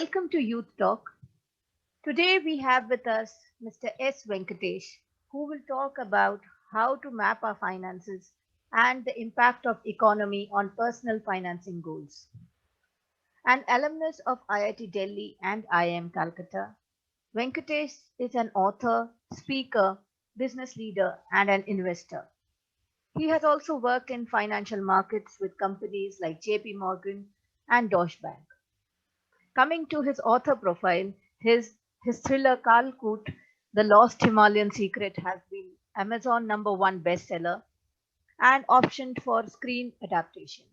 Welcome to Youth Talk. Today we have with us Mr. S. Venkatesh, who will talk about how to map our finances and the impact of economy on personal financing goals. An alumnus of IIT Delhi and IIM Calcutta, Venkatesh is an author, speaker, business leader, and an investor. He has also worked in financial markets with companies like JP Morgan and Deutsche Bank. Coming to his author profile, his thriller Kalkut, The Lost Himalayan Secret, has been Amazon #1 bestseller and optioned for screen adaptation.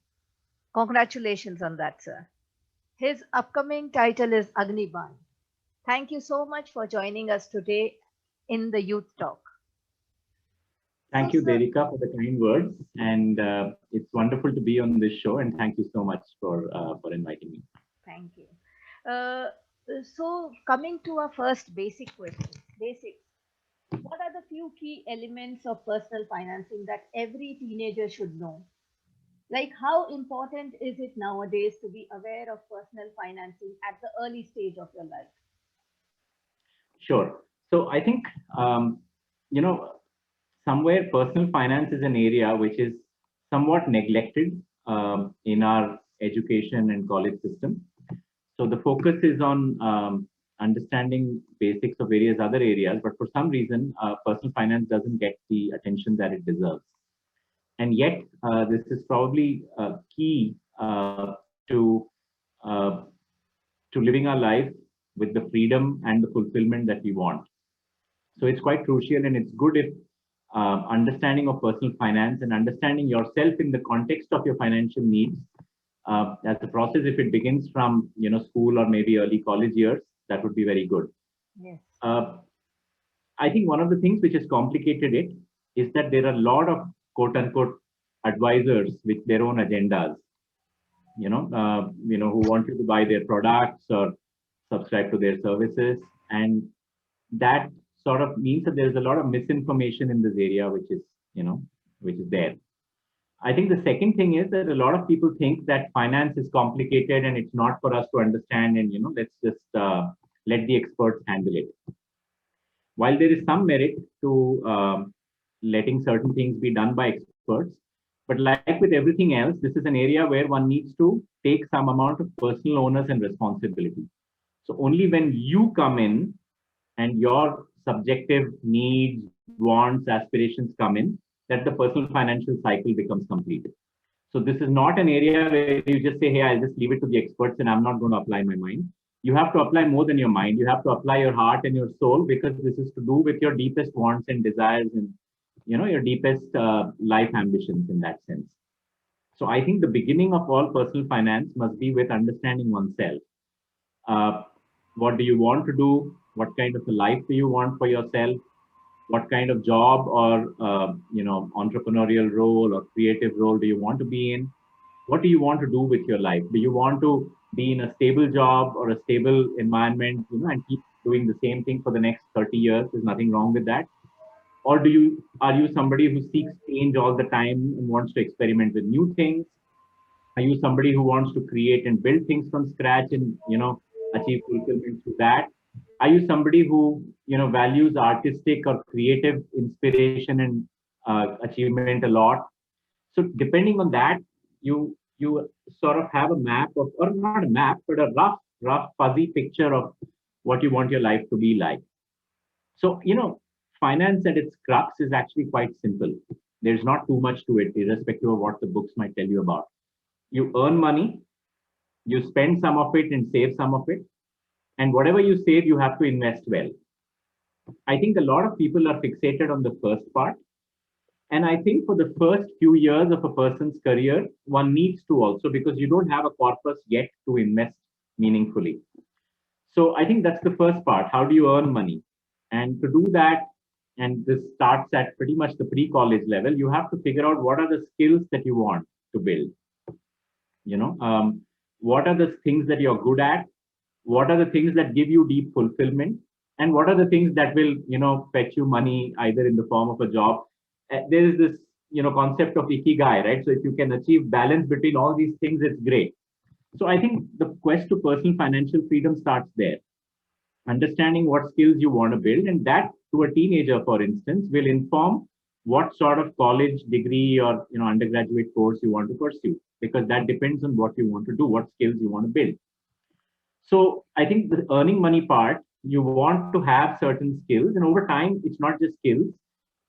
Congratulations on that, sir. His upcoming title is Agniban. Thank you so much for joining us today in the Youth Talk. So, Thank you, sir, Devika, for the kind words. And it's wonderful to be on this show. And thank you so much for inviting me. thank you. Uh, so, coming to our first basic question, basics. What are the few key elements of personal financing that every teenager should know? Like, how important is it nowadays to be aware of personal financing at the early stage of your life? Sure. So I think, um, you know, somewhere personal finance is an area which is somewhat neglected in our education and college system. So the focus is on understanding basics of various other areas, but for some reason, personal finance doesn't get the attention that it deserves. And yet, this is probably key to uh, to living our life with the freedom and the fulfillment that we want. So it's quite crucial, and it's good if understanding of personal finance and understanding yourself in the context of your financial needs as a process, if it begins from school or maybe early college years, that would be very good. Yes. I think one of the things which has complicated it is that there are a lot of quote unquote advisors with their own agendas, who want you to buy their products or subscribe to their services, and that sort of means that there's a lot of misinformation in this area, which is there. I think the second thing is that a lot of people think that finance is complicated and it's not for us to understand, and let's just let the experts handle it. While there is some merit to letting certain things be done by experts, but like with everything else, this is an area where one needs to take some amount of personal onus and responsibility. So only when you come in and your subjective needs, wants, aspirations come in, that the personal financial cycle becomes complete. So this is not an area where you just say, hey, I'll just leave it to the experts and I'm not going to apply my mind. You have to apply more than your mind. You have to apply your heart and your soul, because this is to do with your deepest wants and desires and your deepest life ambitions in that sense. So I think the beginning of all personal finance must be with understanding oneself. What do you want to do? What kind of a life do you want for yourself? What kind of job or entrepreneurial role or creative role do you want to be in? What do you want to do with your life? Do you want to be in a stable job or a stable environment, and keep doing the same thing for the next 30 years? There's nothing wrong with that. Or are you somebody who seeks change all the time and wants to experiment with new things? Are you somebody who wants to create and build things from scratch and achieve fulfillment through that? Are you somebody who values artistic or creative inspiration and achievement a lot? So depending on that, you sort of have a map of, or not a map, but a rough fuzzy picture of what you want your life to be like. So finance at its crux is actually quite simple. There's not too much to it, irrespective of what the books might tell you about. You earn money, you spend some of it and save some of it, and whatever you save, you have to invest well. I think a lot of people are fixated on the first part. And I think for the first few years of a person's career, one needs to also, because you don't have a corpus yet to invest meaningfully. So I think that's the first part. How do you earn money? And to do that, and this starts at pretty much the pre-college level, you have to figure out what are the skills that you want to build. What are the things that you're good at? What are the things that give you deep fulfillment? And what are the things that will, fetch you money either in the form of a job? There is this, concept of ikigai, right? So if you can achieve balance between all these things, it's great. So I think the quest to personal financial freedom starts there. Understanding what skills you want to build, and that to a teenager, for instance, will inform what sort of college degree or undergraduate course you want to pursue, because that depends on what you want to do, what skills you want to build. So I think the earning money part, you want to have certain skills, and over time, it's not just skills;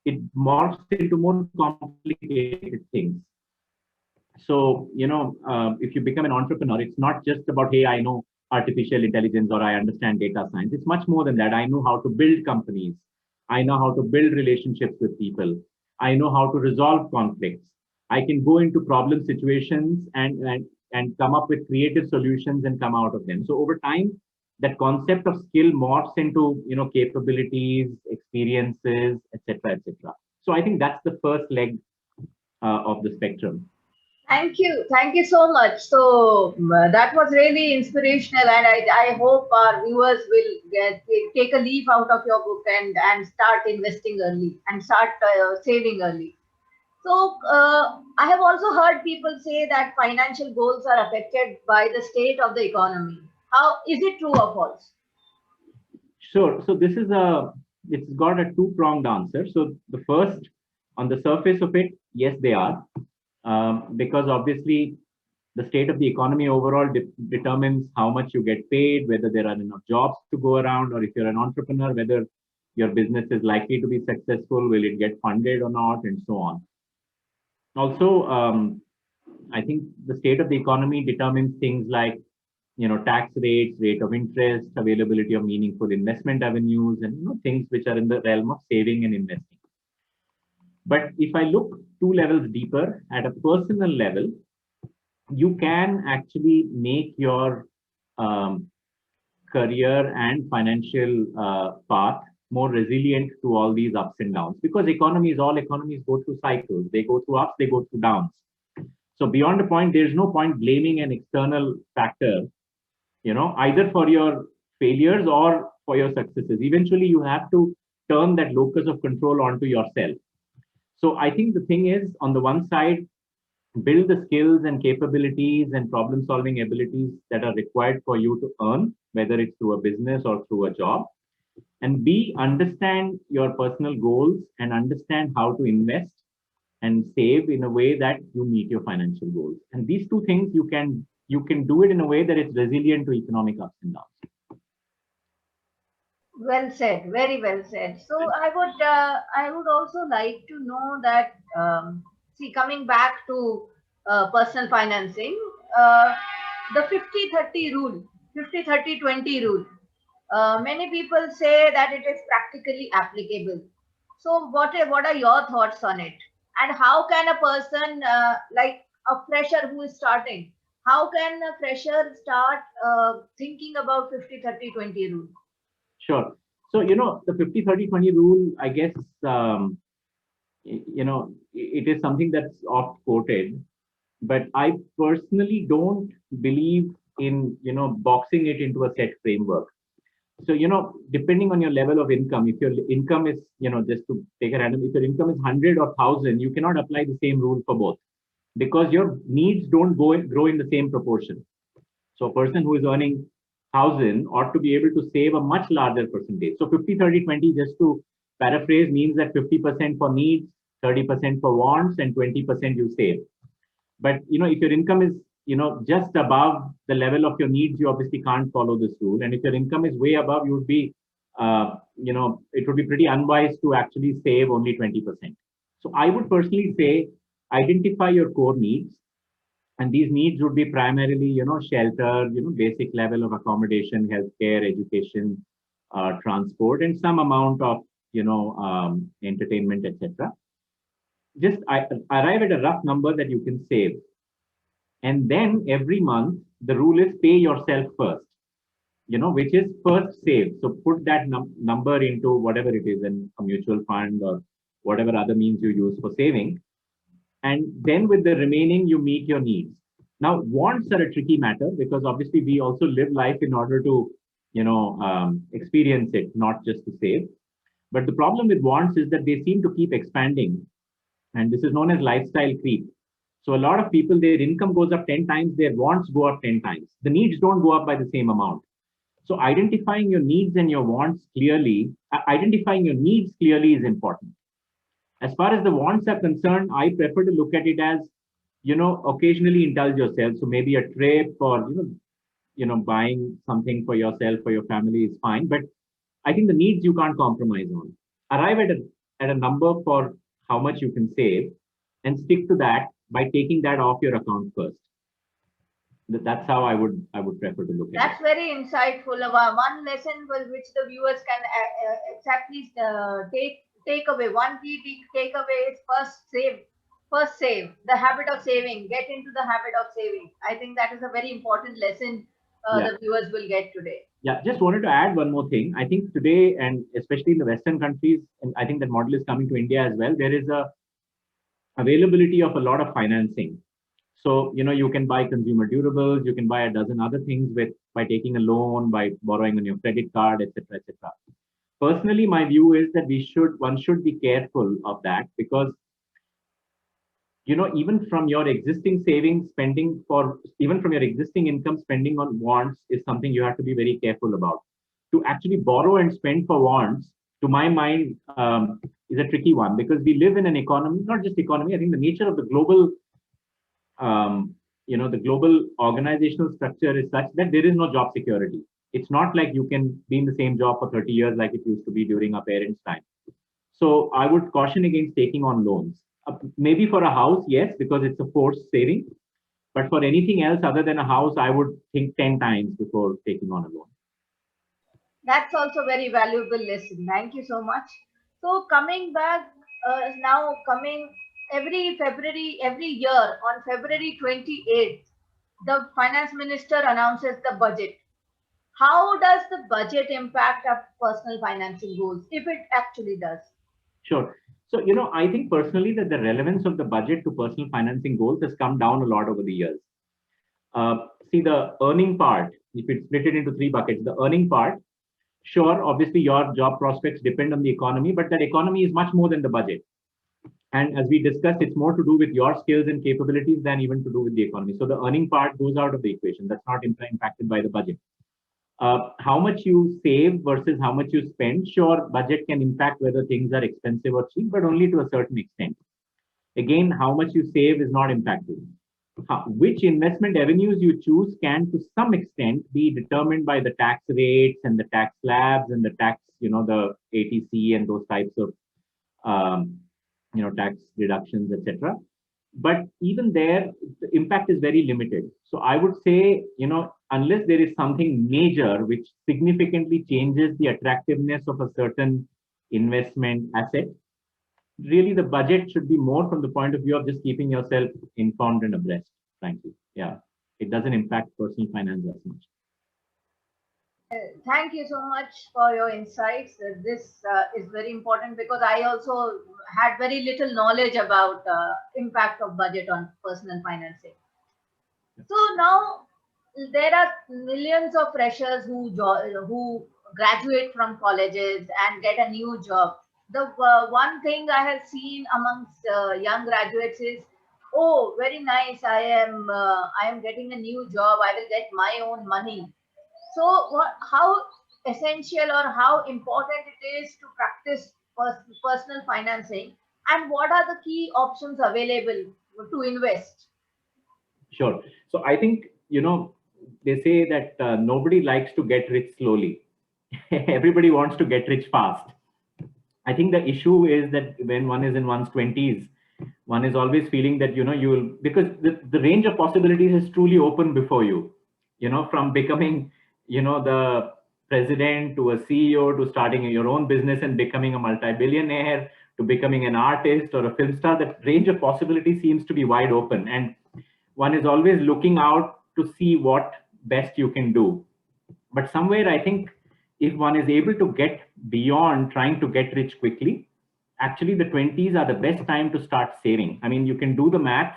it morphs into more complicated things. So, if you become an entrepreneur, it's not just about, hey, I know artificial intelligence or I understand data science. It's much more than that. I know how to build companies. I know how to build relationships with people. I know how to resolve conflicts. I can go into problem situations and come up with creative solutions and come out of them. So over time, that concept of skill morphs into, capabilities, experiences, etc., etc. So I think that's the first leg of the spectrum. Thank you. Thank you so much. So that was really inspirational, and I hope our viewers will take a leaf out of your book and start investing early and start saving early. So I have also heard people say that financial goals are affected by the state of the economy. How is it true or false? Sure. So it's got a two-pronged answer. So the first, on the surface of it, yes, they are, because obviously the state of the economy overall determines how much you get paid, whether there are enough jobs to go around, or if you're an entrepreneur, whether your business is likely to be successful, will it get funded or not, and so on. Also, I think the state of the economy determines things like tax rates, rate of interest, availability of meaningful investment avenues, and things which are in the realm of saving and investing. But if I look two levels deeper, at a personal level, you can actually make your career and financial path more resilient to all these ups and downs, because all economies go through cycles. They go through ups, they go through downs. So beyond a point, there's no point blaming an external factor, either for your failures or for your successes. Eventually, you have to turn that locus of control onto yourself. So I think the thing is, on the one side, build the skills and capabilities and problem solving abilities that are required for you to earn, whether it's through a business or through a job. And B, understand your personal goals and understand how to invest and save in a way that you meet your financial goals. And these two things, you can do it in a way that it's resilient to economic ups and downs. Well said, very well said. So I would also like to know that see, coming back to personal financing, the 50-30 rule, 50-30-20 rule. Many people say that it is practically applicable. So what are your thoughts on it? And how can a person like a fresher who is starting, how can a fresher start thinking about 50-30-20 rule? Sure. So, the 50-30-20 rule, I guess, it is something that's oft quoted, but I personally don't believe in, boxing it into a set framework. So, depending on your level of income, if your income is, just to take a random, if your income is 100 or 1,000, you cannot apply the same rule for both, because your needs don't grow in the same proportion. So a person who is earning 1,000 ought to be able to save a much larger percentage. So 50-30-20, just to paraphrase, means that 50% for needs, 30% for wants, and 20% you save. But if your income is just above the level of your needs, you obviously can't follow this rule. And if your income is way above, you would be it would be pretty unwise to actually save only 20%. So I would personally say, identify your core needs, and these needs would be primarily shelter, basic level of accommodation, healthcare, education, transport, and some amount of entertainment, etc. Just arrive at a rough number that you can save, and then every month the rule is pay yourself first, which is first save. So put that number into whatever it is, in a mutual fund or whatever other means you use for saving, and then with the remaining you meet your needs. Now, wants are a tricky matter, because obviously we also live life in order to experience it, not just to save. But the problem with wants is that they seem to keep expanding, and this is known as lifestyle creep. So a lot of people, their income goes up 10 times, their wants go up 10 times. The needs don't go up by the same amount. So identifying your needs and your wants clearly, identifying your needs clearly is important. As far as the wants are concerned, I prefer to look at it as, occasionally indulge yourself. So maybe a trip or, buying something for yourself, for your family is fine. But I think the needs you can't compromise on. Arrive at a number for how much you can save and stick to that by taking that off your account first. That's how I would prefer to look at it. That's very insightful. One lesson which the viewers can exactly take away. One key takeaway is first save. The habit of saving. Get into the habit of saving. I think that is a very important lesson Yeah. the viewers will get today. Yeah, just wanted to add one more thing. I think today, and especially in the Western countries, and I think that model is coming to India as well, there is a availability of a lot of financing. So, you can buy consumer durables, you can buy a dozen other things by taking a loan, by borrowing on your credit card, etc., etc. Personally, my view is that one should be careful of that because, even from your existing savings, even from your existing income, spending on wants is something you have to be very careful about. To actually borrow and spend for wants, to my mind, is a tricky one because we live in an economy, not just economy. I think the nature of the global the global organizational structure is such that there is no job security. It's not like you can be in the same job for 30 years like it used to be during our parents' time. So I would caution against taking on loans. Maybe for a house, yes, because it's a forced saving. But for anything else other than a house, I would think 10 times before taking on a loan. That's also very valuable lesson. Thank you so much. So coming back now, coming every February, every year on February 28th, the finance minister announces the budget. How does the budget impact our personal financing goals, if it actually does? Sure. So, I think personally that the relevance of the budget to personal financing goals has come down a lot over the years. See, the earning part, if it's split it into three buckets, the earning part, sure, obviously your job prospects depend on the economy, but that economy is much more than the budget. And as we discussed, it's more to do with your skills and capabilities than even to do with the economy. So the earning part goes out of the equation. That's not impacted by the budget. How much you save versus how much you spend, sure, budget can impact whether things are expensive or cheap, but only to a certain extent. Again, how much you save is not impacted. Which investment avenues you choose can to some extent be determined by the tax rates and the tax slabs and the tax, the ATC and those types of, tax deductions, etc. But even there, the impact is very limited. So I would say, unless there is something major which significantly changes the attractiveness of a certain investment asset, really the budget should be more from the point of view of just keeping yourself informed and abreast, frankly. Yeah, it doesn't impact personal finance as much. Thank you so much for your insights. This is very important because I also had very little knowledge about impact of budget on personal financing. So now there are millions of freshers who graduate from colleges and get a new job. The one thing I have seen amongst young graduates is, oh, very nice, I am getting a new job, I will get my own money. So how essential or how important it is to practice personal financing, and what are the key options available to invest? Sure. So I think, they say that nobody likes to get rich slowly. Everybody wants to get rich fast. I think the issue is that when one is in one's 20s, one is always feeling that, you'll, because the range of possibilities is truly open before you, from becoming, the president to a CEO to starting your own business and becoming a multi-billionaire to becoming an artist or a film star. That range of possibilities seems to be wide open. And one is always looking out to see what best you can do. But somewhere, I think if one is able to get beyond trying to get rich quickly, actually the 20s are the best time to start saving. I mean, you can do the math,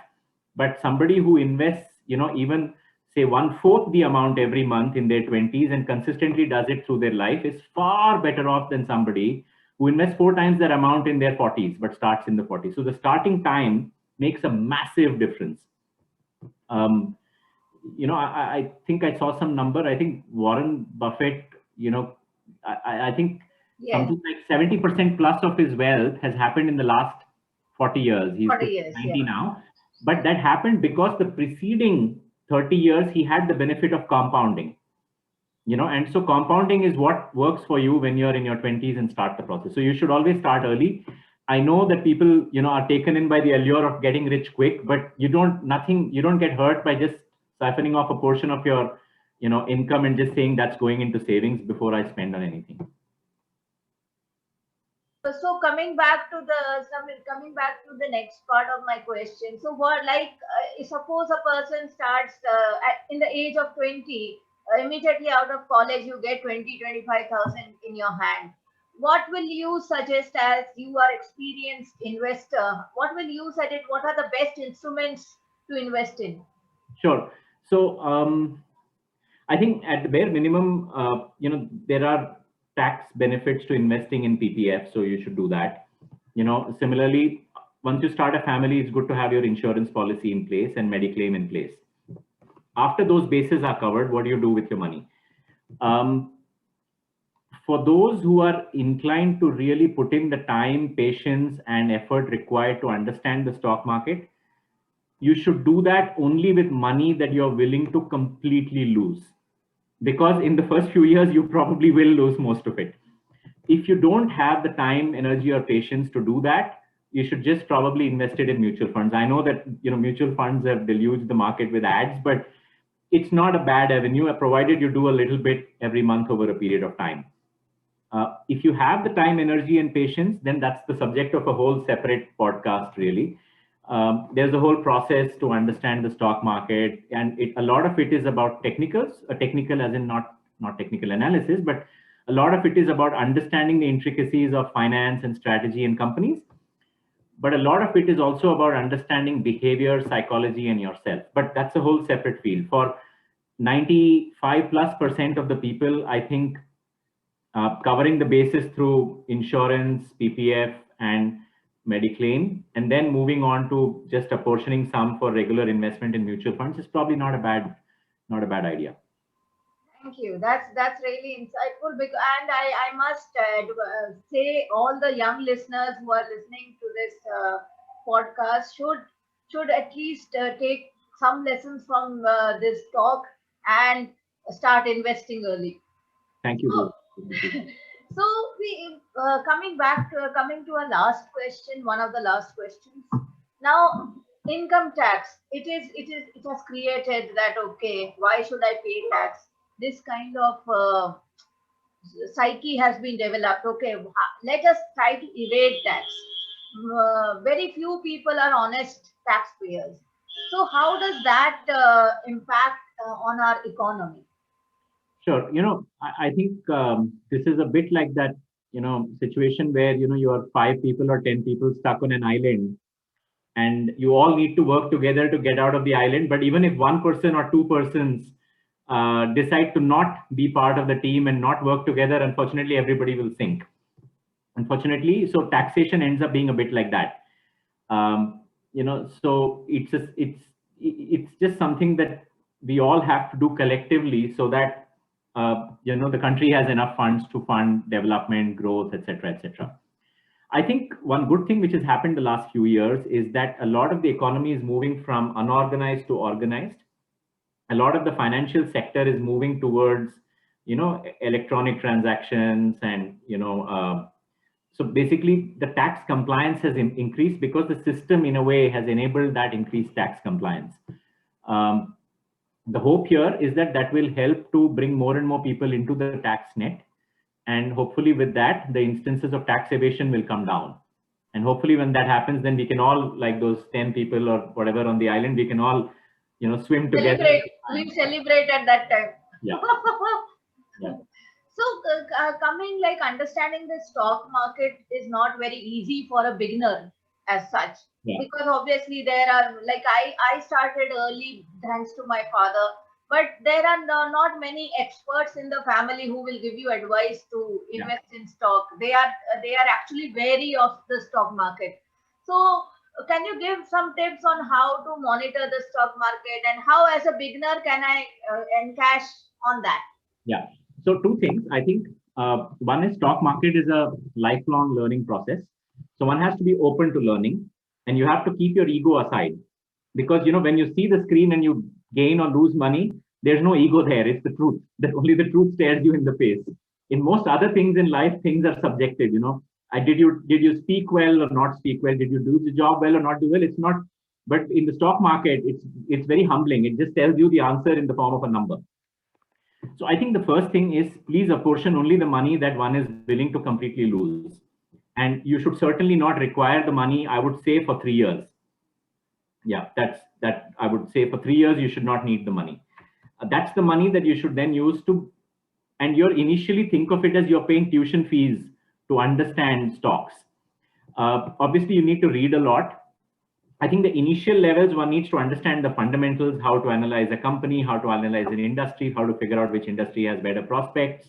but somebody who invests, even say 1/4 the amount every month in their 20s and consistently does it through their life is far better off than somebody who invests 4 times that amount in their 40s, but starts in the 40s. So the starting time makes a massive difference. Um, I think I saw some number. I think Warren Buffett, I think Yes, something like 70% plus of his wealth has happened in the last 40 years. He's 40 years. 90 Yeah. now. But that happened because the preceding 30 years, he had the benefit of compounding. And so compounding is what works for you when you're in your 20s and start the process. So you should always start early. I know that people, are taken in by the allure of getting rich quick, but you don't get hurt by just siphoning off a portion of your, income and just saying that's going into savings before I spend on anything. So coming back to the next part of my question. So what, like, suppose a person starts in the age of 20, immediately out of college, you get 25,000 in your hand. What will you suggest, as you are experienced investor? What will you suggest? What are the best instruments to invest in? Sure. So I think at the bare minimum, there are tax benefits to investing in PPF, so you should do that. Similarly, once you start a family, it's good to have your insurance policy in place and Mediclaim in place. After those bases are covered, what do you do with your money? For those who are inclined to really put in the time, patience, and effort required to understand the stock market, you should do that only with money that you're willing to completely lose. Because in the first few years, you probably will lose most of it. If you don't have the time, energy, or patience to do that, you should just probably invest it in mutual funds. I know that mutual funds have deluged the market with ads, but it's not a bad avenue, provided you do a little bit every month over a period of time. If you have the time, energy, and patience, then that's the subject of a whole separate podcast, really. There's a whole process to understand the stock market, and a lot of it is about technicals, a technical as in not technical analysis, but a lot of it is about understanding the intricacies of finance and strategy in companies. But a lot of it is also about understanding behavior, psychology, and yourself. But that's a whole separate field. For 95+% of the people, I think covering the basis through insurance, PPF, and Mediclaim, and then moving on to just apportioning some for regular investment in mutual funds is probably not a bad idea. Thank you. That's really insightful. Because, and I must say, all the young listeners who are listening to this podcast should at least take some lessons from this talk and start investing early. Thank you, So, Dhruv. so we coming to a last question, one of the last questions. Now, income tax. It has created that, okay, why should I pay tax? This kind of psyche has been developed. Okay, let us try to evade tax. Very few people are honest taxpayers. So how does that impact on our economy? Sure. I think this is a bit like that, situation where, you are 5 people or 10 people stuck on an island, and you all need to work together to get out of the island. But even if one person or two persons decide to not be part of the team and not work together, unfortunately, everybody will sink. Unfortunately, so taxation ends up being a bit like that. So it's just something that we all have to do collectively, so that the country has enough funds to fund development, growth, etc., etc. I think one good thing which has happened the last few years is that a lot of the economy is moving from unorganized to organized. A lot of the financial sector is moving towards, electronic transactions, and so basically the tax compliance has increased because the system, in a way, has enabled that increased tax compliance. The hope here is that will help to bring more and more people into the tax net. And hopefully with that, the instances of tax evasion will come down. And hopefully when that happens, then we can all, like those 10 people or whatever on the island, we can all, swim together. We celebrate at that time. Yeah. Yeah. So coming, like, understanding the stock market is not very easy for a beginner as such. Yeah. Because obviously there are, like, I started early thanks to my father, but there are not many experts in the family who will give you advice to invest in stock. They are actually wary of the stock market. So can you give some tips on how to monitor the stock market and how, as a beginner, can I encash on that? Yeah. So two things. I think one is stock market is a lifelong learning process. So one has to be open to learning, and you have to keep your ego aside, because when you see the screen and you gain or lose money, there's no ego there. It's the truth. That only the truth stares you in the face. In most other things in life, things are subjective. Did you speak well or not speak well? Did you do the job well or not do well? It's not. But in the stock market, it's very humbling. It just tells you the answer in the form of a number. So I think the first thing is, please apportion only the money that one is willing to completely lose. And you should certainly not require the money, I would say, for 3 years. Yeah, that I would say for 3 years, you should not need the money. That's the money that you should then use to, and you're initially think of it as you're paying tuition fees to understand stocks. Obviously, you need to read a lot. I think the initial levels, one needs to understand the fundamentals, how to analyze a company, how to analyze an industry, how to figure out which industry has better prospects,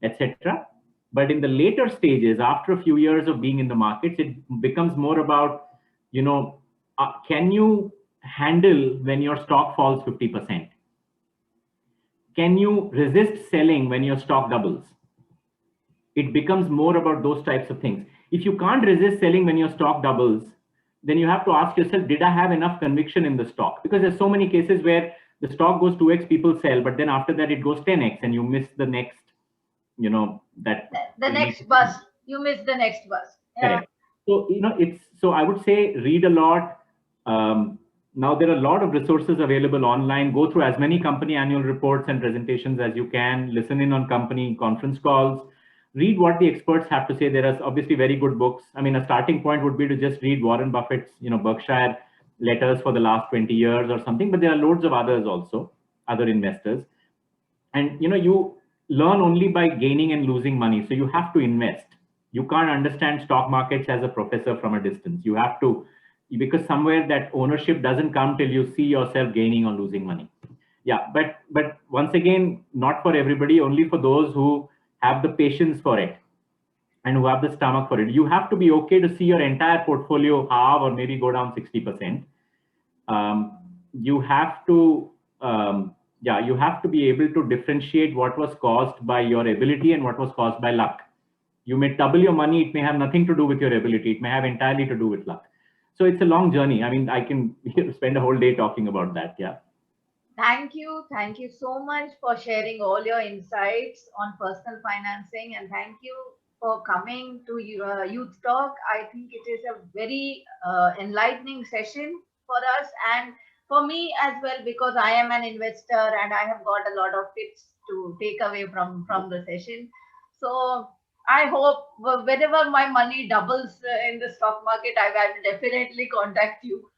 etc. But in the later stages, after a few years of being in the markets, it becomes more about, can you handle when your stock falls 50%? Can you resist selling when your stock doubles? It becomes more about those types of things. If you can't resist selling when your stock doubles, then you have to ask yourself, did I have enough conviction in the stock? Because there's so many cases where the stock goes 2x, people sell, but then after that it goes 10x and you miss the next, the next bus. You miss the next bus. Yeah. Correct. So, so I would say read a lot. Now there are a lot of resources available online. Go through as many company annual reports and presentations as you can. Listen in on company conference calls. Read what the experts have to say. There are obviously very good books. I mean, a starting point would be to just read Warren Buffett's, Berkshire letters for the last 20 years or something. But there are loads of others also, other investors. And, you learn only by gaining and losing money. So you have to invest. You can't understand stock markets as a professor from a distance. You have to, because somewhere that ownership doesn't come till you see yourself gaining or losing money. Yeah, but once again, not for everybody, only for those who have the patience for it and who have the stomach for it. You have to be okay to see your entire portfolio halve or maybe go down 60%. You have to, you have to be able to differentiate what was caused by your ability and what was caused by luck. You may double your money. It may have nothing to do with your ability. It may have entirely to do with luck. So it's a long journey. I mean, I can spend a whole day talking about that. Yeah. Thank you. Thank you so much for sharing all your insights on personal financing. And thank you for coming to Youth Talk. I think it is a very enlightening session for us and for me as well, because I am an investor and I have got a lot of tips to take away from the session. So I hope whenever my money doubles in the stock market, I will definitely contact you.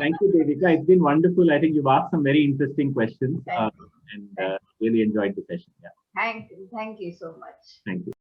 Thank you, Devika. It's been wonderful. I think you've asked some very interesting questions and really enjoyed the session. Yeah. Thank you so much. Thank you.